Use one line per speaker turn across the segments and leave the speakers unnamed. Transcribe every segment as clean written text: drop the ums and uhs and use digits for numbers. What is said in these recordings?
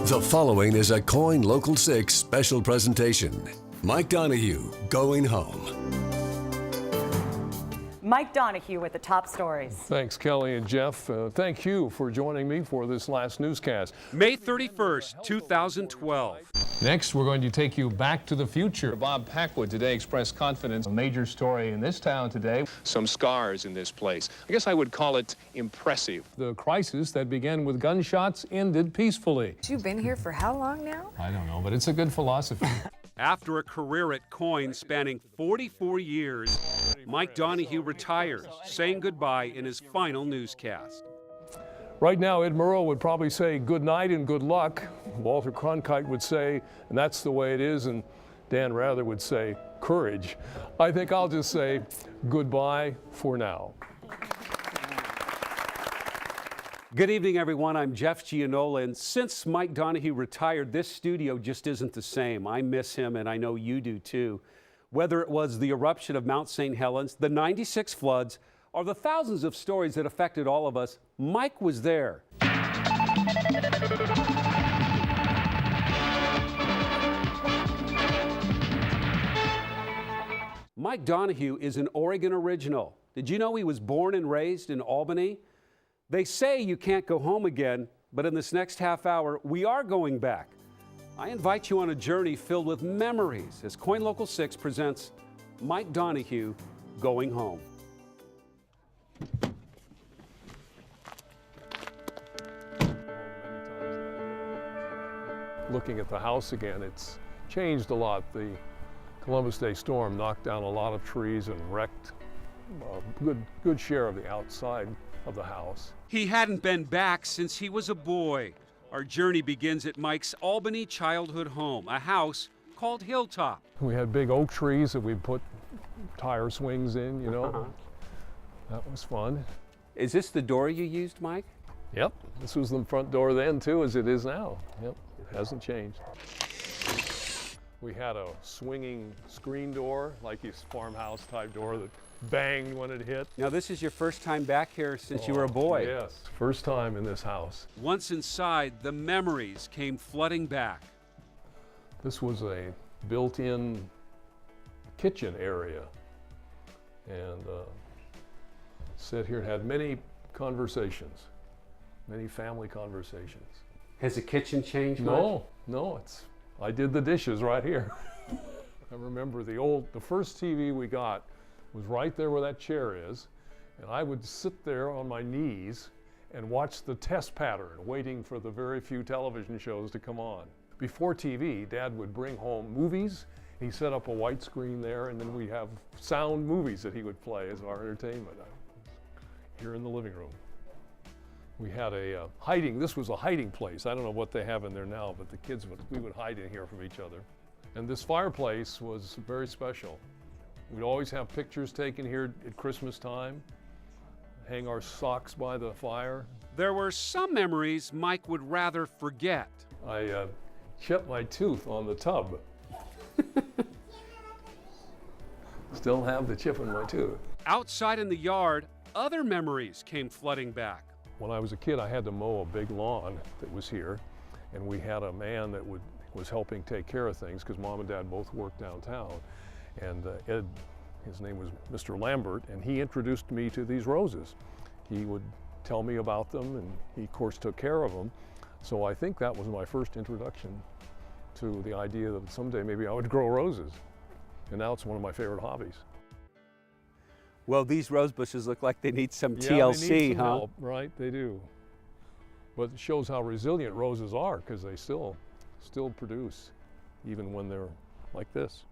The following is a KOIN Local 6 special presentation. Mike Donahue, Going Home.
Mike Donahue with the top stories.
Thanks, Kelly and Jeff. Thank you for joining me for this last newscast.
May 31st, 2012.
Next, we're going to take you back to the future. Bob Packwood today expressed confidence. A major story in this town today.
Some scars in this place. I guess I would call it impressive.
The crisis that began with gunshots ended peacefully.
You've been here for how long now?
I don't know, but it's a good philosophy.
After a career at KOIN spanning 44 years, Mike Donahue retires, saying goodbye in his final newscast.
Right now, Ed Murrow would probably say good night and good luck. Walter Cronkite would say, and that's the way it is, and Dan Rather would say, courage. I think I'll just say goodbye for now.
Good evening, everyone. I'm Jeff Gianola, and since Mike Donahue retired, this studio just isn't the same. I miss him, and I know you do too. Whether it was the eruption of Mount St. Helens, the '96 floods, or the thousands of stories that affected all of us, Mike was there. Mike Donahue is an Oregon original. Did you know he was born and raised in Albany? They say you can't go home again, but in this next half hour, we are going back. I invite you on a journey filled with memories as KOIN Local 6 presents Mike Donahue, Going Home.
Looking at the house again, it's changed a lot. The Columbus Day storm knocked down a lot of trees and wrecked a good share of the outside of the house.
He hadn't been back since he was a boy. Our journey begins at Mike's Albany childhood home, a house called Hilltop.
We had big oak trees that we put tire swings in, you know. That was fun.
Is this the door you used, Mike?
Yep, this was the front door then too, as it is now. Yep, it hasn't changed. We had a swinging screen door, like his farmhouse type door that banged when it hit.
Now this is your first time back here since you were a boy.
Yes, first time in this house.
Once inside, the memories came flooding back.
This was a built-in kitchen area, and sat here and had many conversations, many family conversations.
Has the kitchen changed much?
No, I did the dishes right here. I remember the first TV we got was right there where that chair is, and I would sit there on my knees and watch the test pattern, waiting for the very few television shows to come on. Before TV, Dad would bring home movies. He set up a white screen there, and then we have sound movies that he would play as our entertainment here in the living room. We had this was a hiding place. I don't know what they have in there now, but we would hide in here from each other. And this fireplace was very special. We'd always have pictures taken here at Christmas time, hang our socks by the fire.
There were some memories Mike would rather forget.
I chipped my tooth on the tub. Still have the chip in my tooth.
Outside in the yard, other memories came flooding back.
When I was a kid, I had to mow a big lawn that was here, and we had a man that was helping take care of things because Mom and Dad both worked downtown. And Ed, his name was Mr. Lambert, and he introduced me to these roses. He would tell me about them, and he, of course, took care of them. So I think that was my first introduction to the idea that someday maybe I would grow roses. And now it's one of my favorite hobbies.
Well, these rose bushes look like they need some
Yeah,
TLC,
they need some
huh?
help, right, they do. But it shows how resilient roses are, because they still produce, even when they're like this.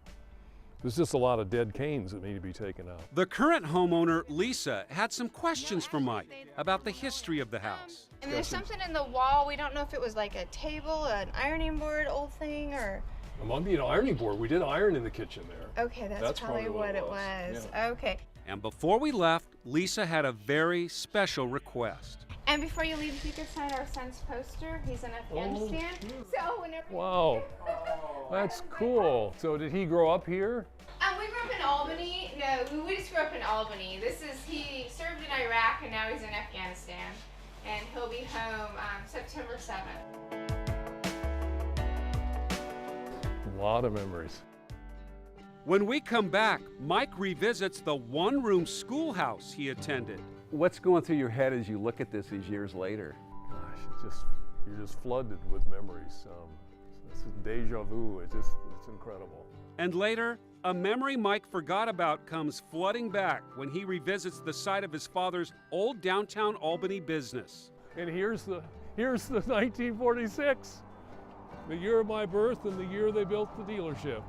There's just a lot of dead canes that need to be taken out.
The current homeowner, Lisa, had some questions for Mike about the history of the house.
And there's something in the wall. We don't know if it was like a table, an ironing board, old thing, or...
It might be an ironing board. We did iron in the kitchen there.
Okay, that's probably what it was.
Yeah.
Okay.
And before we left, Lisa had a very special request.
And before you leave, if you could sign our son's poster, he's in Afghanistan. So whenever
Wow, that's cool. So did he grow up here?
we grew up in Albany. No, we just grew up in Albany. He served in Iraq and now he's in Afghanistan. And he'll be home September 7th.
lot of memories.
When we come back, Mike revisits the one-room schoolhouse he attended. What's going through your head as you look at this these years later?
Gosh, you're just flooded with memories. This is deja vu. It's incredible.
And later, a memory Mike forgot about comes flooding back when he revisits the site of his father's old downtown Albany business.
And here's the 1946, the year of my birth and the year they built the dealership.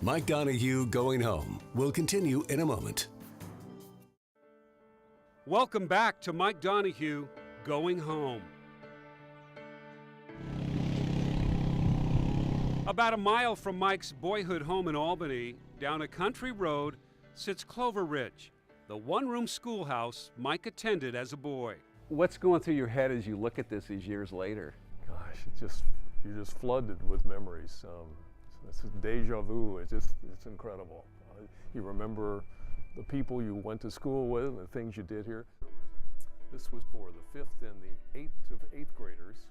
Mike Donahue Going Home will continue in a moment.
Welcome back to Mike Donahue Going Home. About a mile from Mike's boyhood home in Albany, down a country road, sits Clover Ridge, the one-room schoolhouse Mike attended as a boy. What's going through your head as you look at this these years later?
Gosh, you're just flooded with memories. This is deja vu. It's incredible. You remember the people you went to school with and the things you did here. This was for the 5th and the 8th graders.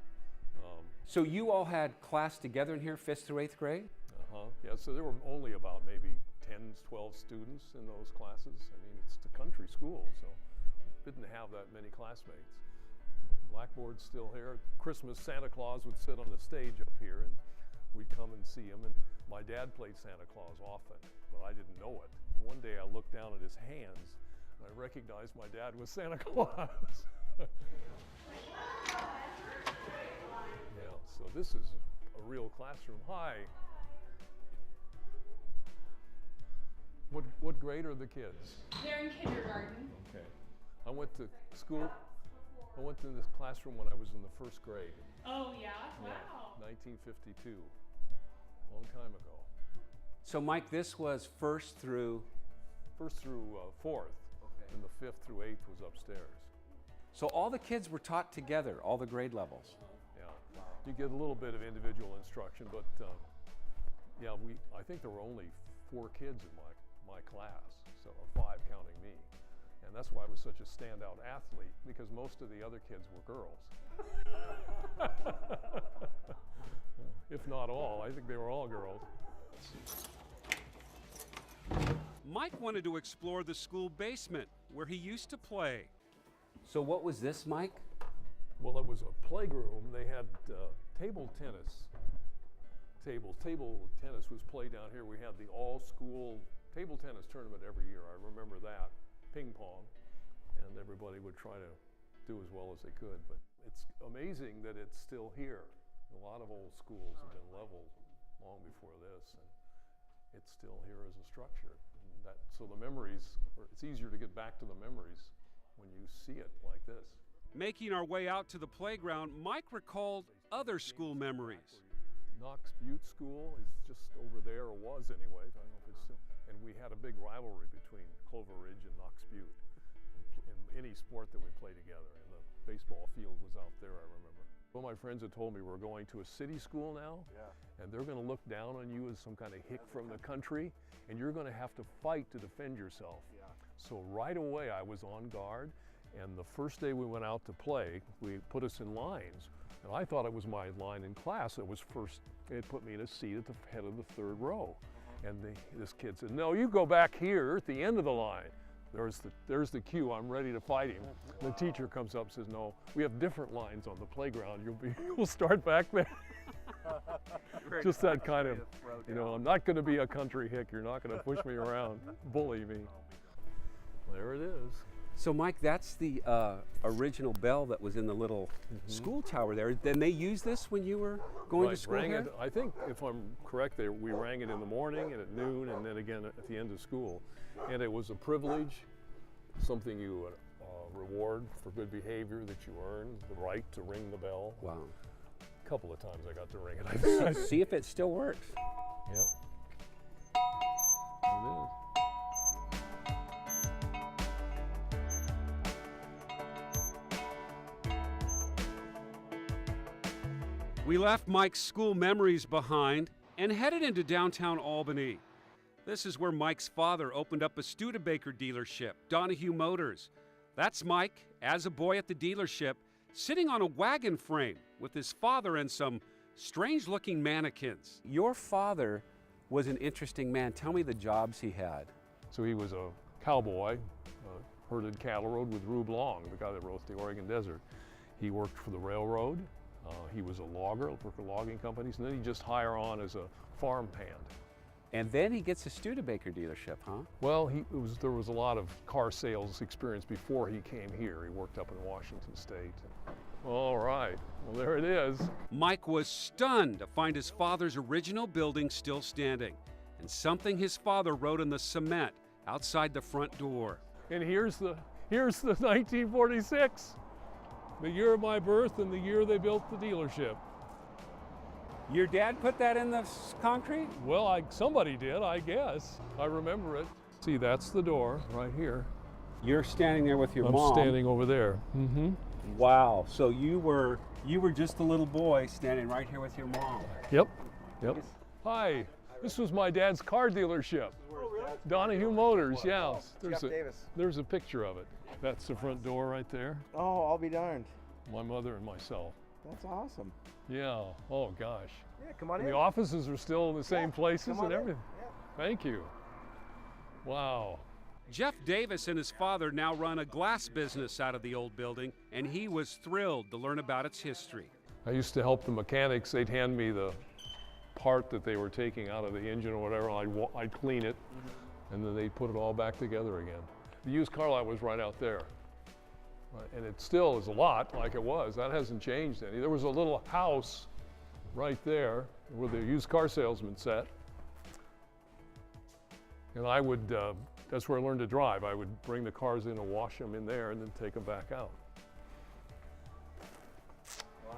So you all had class together in here, 5th through 8th grade?
Yeah, so there were only about maybe 10, 12 students in those classes. I mean, it's the country school, so didn't have that many classmates. Blackboard's still here. Christmas, Santa Claus would sit on the stage up here, and we'd come and see him. And my dad played Santa Claus often, but I didn't know it. And one day I looked down at his hands, and I recognized my dad was Santa Claus. Yeah, so this is a real classroom. Hi. What grade are the kids?
They're in kindergarten.
Okay. I went to this classroom when I was in the 1st grade.
Oh yeah? Wow.
1952. Long time ago.
So Mike, this was 1st through?
1st through 4th. Okay. And the 5th through 8th was upstairs.
So all the kids were taught together, all the grade levels?
Yeah. You get a little bit of individual instruction, but yeah, I think there were only 4 kids in my class, so 5 counting me. And that's why I was such a standout athlete, because most of the other kids were girls. If not all, I think they were all girls.
Mike wanted to explore the school basement where he used to play. So what was this, Mike?
Well, it was a playroom. They had table tennis tables. Table tennis was played down here. We had the all-school table tennis tournament every year. I remember that. Ping pong. And everybody would try to do as well as they could. But it's amazing that it's still here. A lot of old schools have been leveled long before this, and it's still here as a structure. And so the memories, it's easier to get back to the memories when you see it like this.
Making our way out to the playground, Mike recalled other school memories.
Knox Butte School is just over there, or was anyway. I don't know if it's still. And we had a big rivalry between Clover Ridge and Knox Butte in any sport that we played together. And the baseball field was out there, I remember. One of my friends had told me we're going to a city school now, and they're going to look down on you as some kind of hick from the country, and you're going to have to fight to defend yourself. So right away I was on guard, and the first day we went out to play, we put us in lines. And I thought it was my line in class. It was first, it put me in a seat at the head of the 3rd row. And this kid said, "No, you go back here at the end of the line." There's the cue, I'm ready to fight him. The teacher comes up and says, "No, we have different lines on the playground. You'll start back there." Just that kind of, I'm not going to be a country hick. You're not going to push me around, bully me. There it is.
So Mike, that's the original bell that was in the little school tower there. Then they used this when you were going to school here?
I think, if I'm correct, we rang it in the morning and at noon and then again at the end of school. And it was a privilege, something you reward for good behavior that you earn, the right to ring the bell.
Wow.
A couple of times I got to ring it.
See if it still works.
Yep. There it is.
We left Mike's school memories behind and headed into downtown Albany. This is where Mike's father opened up a Studebaker dealership, Donahue Motors. That's Mike, as a boy at the dealership, sitting on a wagon frame with his father and some strange-looking mannequins. Your father was an interesting man. Tell me the jobs he had.
So he was a cowboy, herded cattle, rode with Rube Long, the guy that wrote the Oregon Desert. He worked for the railroad. He was a logger, worked for logging companies, and then he just hire on as a farm hand.
And then he gets a Studebaker dealership, huh?
Well, there was a lot of car sales experience before he came here. He worked up in Washington State. All right, well, there it is.
Mike was stunned to find his father's original building still standing, and something his father wrote in the cement outside the front door.
And here's the 1946, the year of my birth and the year they built the dealership.
Your dad put that in the concrete?
Well, somebody did, I guess. I remember it. See, that's the door right here.
You're standing there with your
I'm
mom.
standing over there. Mm-hmm.
Wow, so you were just a little boy standing right here with your mom.
Yep. Hi, this was my dad's car dealership. Donahue Motors, yeah. There's a picture of it. That's the front door right there.
Oh, I'll be darned.
My mother and myself.
That's awesome.
Yeah, oh gosh.
Yeah, come on
And
in.
the offices are still in the same places
come on
and
in.
everything.
Yeah.
Thank you. Wow.
Jeff Davis and his father now run a glass business out of the old building, and he was thrilled to learn about its history.
I used to help the mechanics. They'd hand me the part that they were taking out of the engine or whatever, and I'd clean it, and then they'd put it all back together again. The used car lot was right out there. And it still is a lot like it was. That hasn't changed any. There was a little house right there where the used car salesman sat. And I would, that's where I learned to drive. I would bring the cars in and wash them in there and then take them back out. Wow.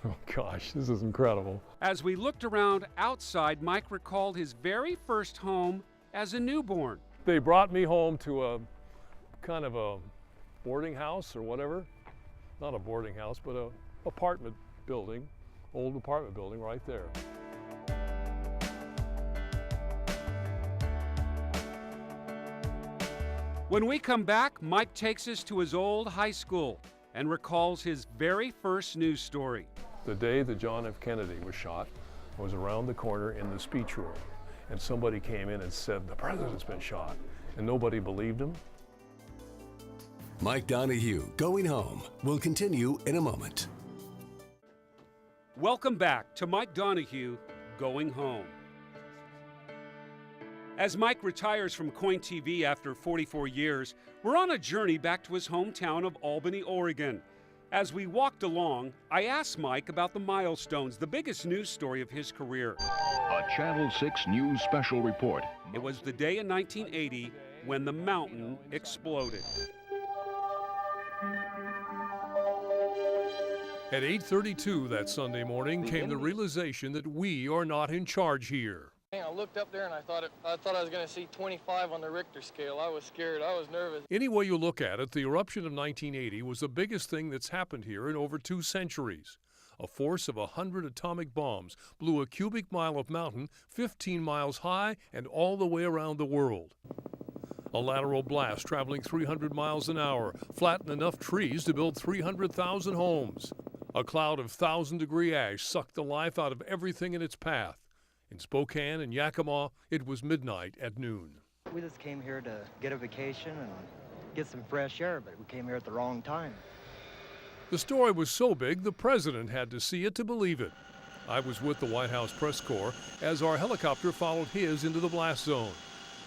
Oh gosh, this is incredible.
As we looked around outside, Mike recalled his very first home as a newborn.
They brought me home to a kind of a boarding house or whatever. Not a boarding house, but a apartment building, old apartment building right there.
When we come back, Mike takes us to his old high school and recalls his very first news story.
The day that John F. Kennedy was shot, I was around the corner in the speech room, and somebody came in and said, "The president's been shot," and nobody believed him.
Mike Donahue, Going Home, will continue in a moment.
Welcome back to Mike Donahue, Going Home. As Mike retires from Coin TV after 44 years, we're on a journey back to his hometown of Albany, Oregon. As we walked along, I asked Mike about the milestones, the biggest news story of his career.
A Channel 6 News special report.
It was the day in 1980 when the mountain exploded.
At 8:32 that Sunday morning came the realization that we are not in charge here.
I looked up there and I thought I was going to see 25 on the Richter scale. I was scared. I was nervous.
Any way you look at it, the eruption of 1980 was the biggest thing that's happened here in over 2 centuries. A force of 100 atomic bombs blew a cubic mile of mountain 15 miles high and all the way around the world. A lateral blast traveling 300 miles an hour flattened enough trees to build 300,000 homes. A cloud of 1,000-degree ash sucked the life out of everything in its path. In Spokane and Yakima, it was midnight at noon.
We just came here to get a vacation and get some fresh air, but we came here at the wrong time.
The story was so big, the president had to see it to believe it. I was with the White House press corps as our helicopter followed his into the blast zone.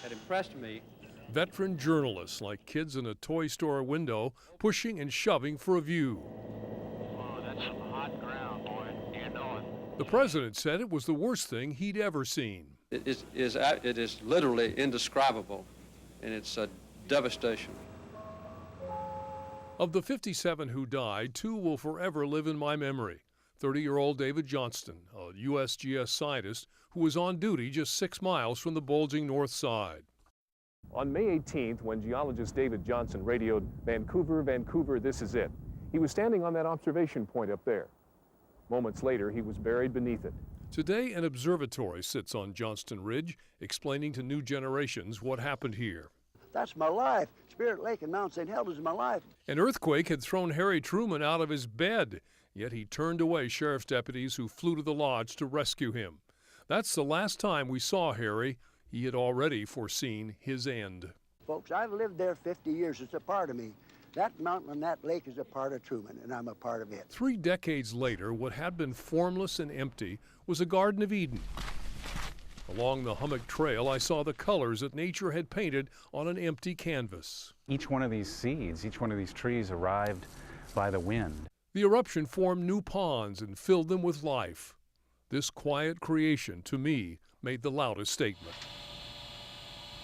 It impressed me.
Veteran journalists, like kids in a toy store window, pushing and shoving for a view.
Oh, that's some hot ground, boy. You know it.
The president said it was the worst thing he'd ever seen.
It is literally indescribable, and it's a devastation.
Of the 57 who died, 2 will forever live in my memory. 30-year-old David Johnston, a USGS scientist who was on duty just 6 miles from the bulging north side.
On May 18th, when geologist David Johnson radioed, "Vancouver, Vancouver, this is it," he was standing on that observation point up there. Moments later, he was buried beneath it.
Today, an observatory sits on Johnston Ridge, explaining to new generations what happened here.
That's my life. Spirit Lake and Mount St. Helens is my life.
An earthquake had thrown Harry Truman out of his bed, yet he turned away sheriff's deputies who flew to the lodge to rescue him. That's the last time we saw Harry. He had already foreseen his end.
Folks, I've lived there 50 years. It's a part of me. That mountain and that lake is a part of Truman, and I'm a part of it.
3 decades later, what had been formless and empty was a Garden of Eden. Along the Hummock Trail, I saw the colors that nature had painted on an empty canvas.
Each one of these seeds, each one of these trees arrived by the wind.
The eruption formed new ponds and filled them with life. This quiet creation, to me, made the loudest statement.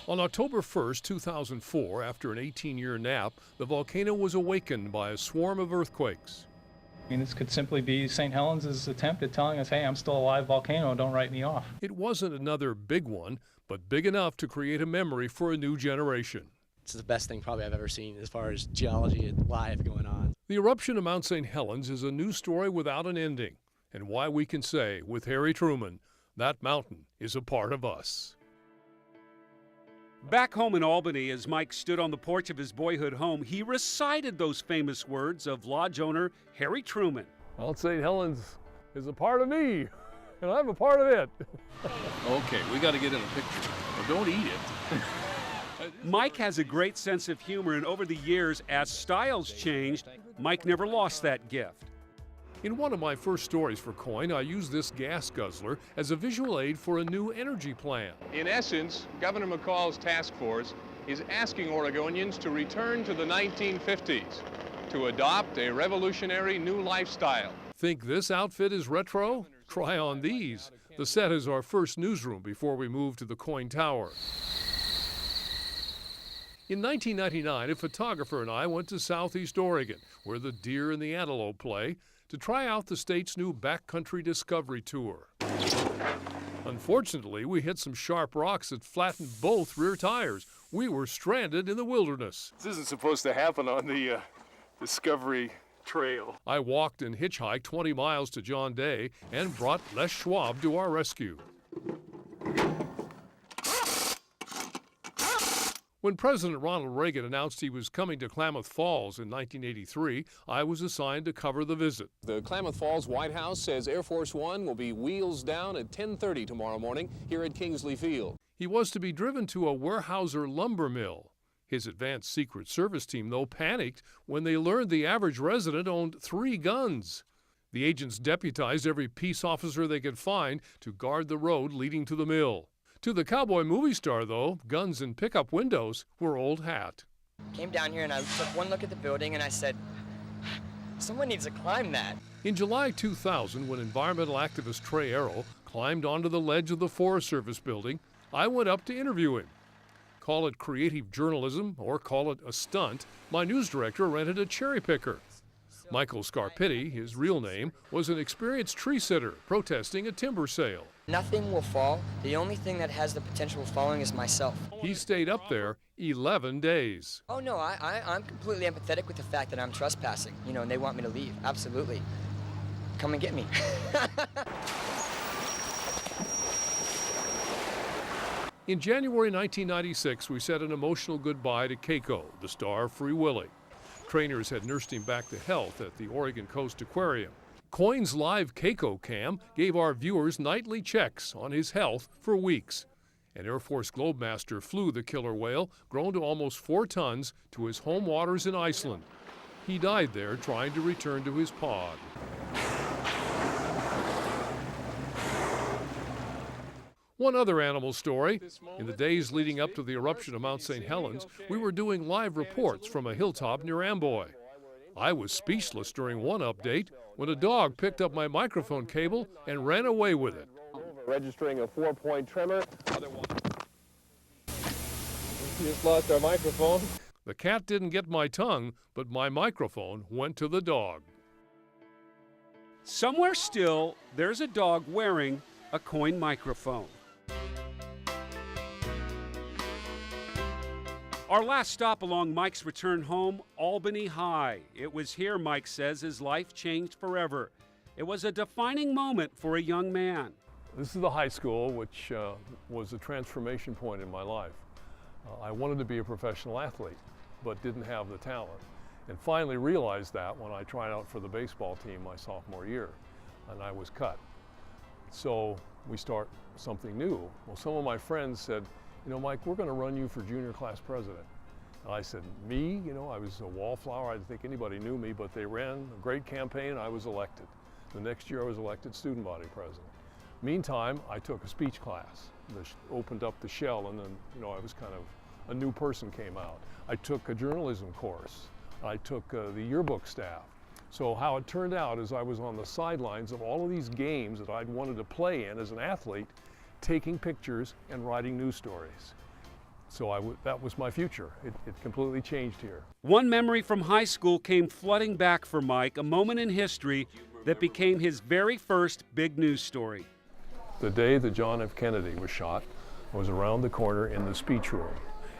On October 1st, 2004, after an 18-year nap, the volcano was awakened by a swarm of earthquakes.
I mean, this could simply be St. Helens' attempt at telling us, hey, I'm still a live volcano, don't write me off.
It wasn't another big one, but big enough to create a memory for a new generation.
It's the best thing probably I've ever seen as far as geology and life going on.
The eruption of Mount St. Helens is a new story without an ending, and why we can say, with Harry Truman, that mountain is a part of us.
Back home in Albany, as Mike stood on the porch of his boyhood home, he recited those famous words of lodge owner Harry Truman.
Mount St. Helens is a part of me, and I'm a part of it.
Okay, we got to get in a picture. Well, don't eat it.
Mike has a great sense of humor, and over the years, as styles changed, Mike never lost that gift.
In one of my first stories for KOIN, I used this gas guzzler as a visual aid for a new energy plan.
In essence, Governor McCall's task force is asking Oregonians to return to the 1950s, to adopt a revolutionary new lifestyle.
Think this outfit is retro? Try on these. The set is our first newsroom before we move to the KOIN Tower. In 1999, a photographer and I went to Southeast Oregon, where the deer and the antelope play, to try out the state's new backcountry discovery tour. Unfortunately, we hit some sharp rocks that flattened both rear tires. We were stranded in the wilderness.
This isn't supposed to happen on the Discovery Trail.
I walked and hitchhiked 20 miles to John Day and brought Les Schwab to our rescue. When President Ronald Reagan announced he was coming to Klamath Falls in 1983, I was assigned to cover the visit.
The Klamath Falls White House says Air Force One will be wheels down at 10:30 tomorrow morning here at Kingsley Field.
He was to be driven to a Weyerhaeuser lumber mill. His advanced Secret Service team, though, panicked when they learned the average resident owned 3 guns. The agents deputized every peace officer they could find to guard the road leading to the mill. To the cowboy movie star, though, guns and pickup windows were old hat.
Came down here and I took one look at the building and I said, someone needs to climb that.
In July 2000, when environmental activist Trey Arrow climbed onto the ledge of the Forest Service building, I went up to interview him. Call it creative journalism or call it a stunt, my news director rented a cherry picker. Michael Scarpitti, his real name, was an experienced tree sitter protesting a timber sale.
Nothing will fall. The only thing that has the potential of falling is myself.
He stayed up there 11 days.
Oh no, I'm completely empathetic with the fact that I'm trespassing, and they want me to leave. Absolutely. Come and get me.
In January 1996, we said an emotional goodbye to Keiko, the star of Free Willy. Trainers had nursed him back to health at the Oregon Coast Aquarium. KOIN's live Keiko cam gave our viewers nightly checks on his health for weeks. An Air Force Globemaster flew the killer whale, grown to almost 4 tons, to his home waters in Iceland. He died there trying to return to his pod. One other animal story. In the days leading up to the eruption of Mount St. Helens, we were doing live reports from a hilltop near Amboy. I was speechless during one update when a dog picked up my microphone cable and ran away with it.
Registering a 4-point tremor. We just lost our microphone.
The cat didn't get my tongue, but my microphone went to the dog.
Somewhere still, there's a dog wearing a KOIN microphone. Our last stop along Mike's return home, Albany High. It was here, Mike says, his life changed forever. It was a defining moment for a young man.
This is the high school, which was a transformation point in my life. I wanted to be a professional athlete, but didn't have the talent. And finally realized that when I tried out for the baseball team my sophomore year, and I was cut. So we start something new. Well, some of my friends said, you know, Mike, we're going to run you for junior class president. And I said, me? You know, I was a wallflower. I didn't think anybody knew me, but they ran a great campaign. I was elected. The next year I was elected student body president. Meantime, I took a speech class. Opened up the shell, and then, you know, I was kind of, a new person came out. I took a journalism course. I took the yearbook staff. So how it turned out is I was on the sidelines of all of these games that I'd wanted to play in as an athlete, taking pictures and writing news stories. So that was my future. It completely changed here.
One memory from high school came flooding back for Mike, a moment in history that became his very first big news story.
The day that John F. Kennedy was shot, I was around the corner in the speech room,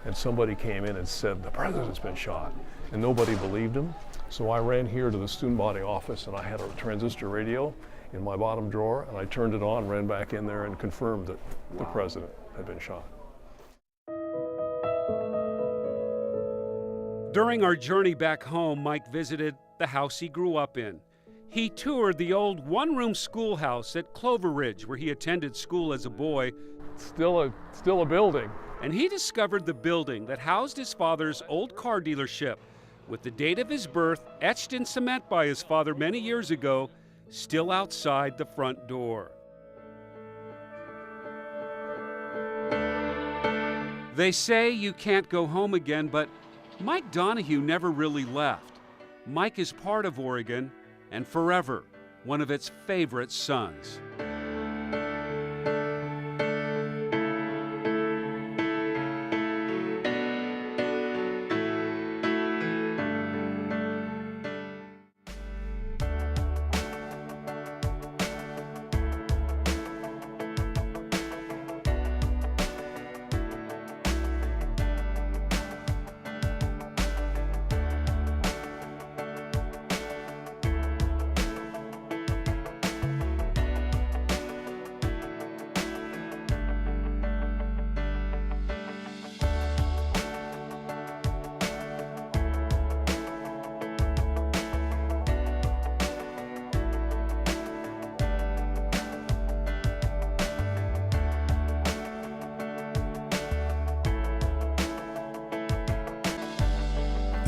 and somebody came in and said, the president's been shot, and nobody believed him. So I ran here to the student body office, and I had a transistor radio in my bottom drawer, and I turned it on, ran back in there, and confirmed that the president had been shot.
During our journey back home, Mike visited the house he grew up in. He toured the old one-room schoolhouse at Clover Ridge, where he attended school as a boy.
Still a building.
And he discovered the building that housed his father's old car dealership, with the date of his birth etched in cement by his father many years ago, still outside the front door. They say you can't go home again, but Mike Donahue never really left. Mike is part of Oregon, and forever one of its favorite sons.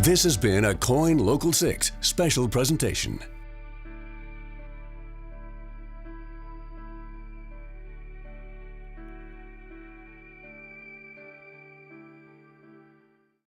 This has been a KOIN Local 6 special presentation.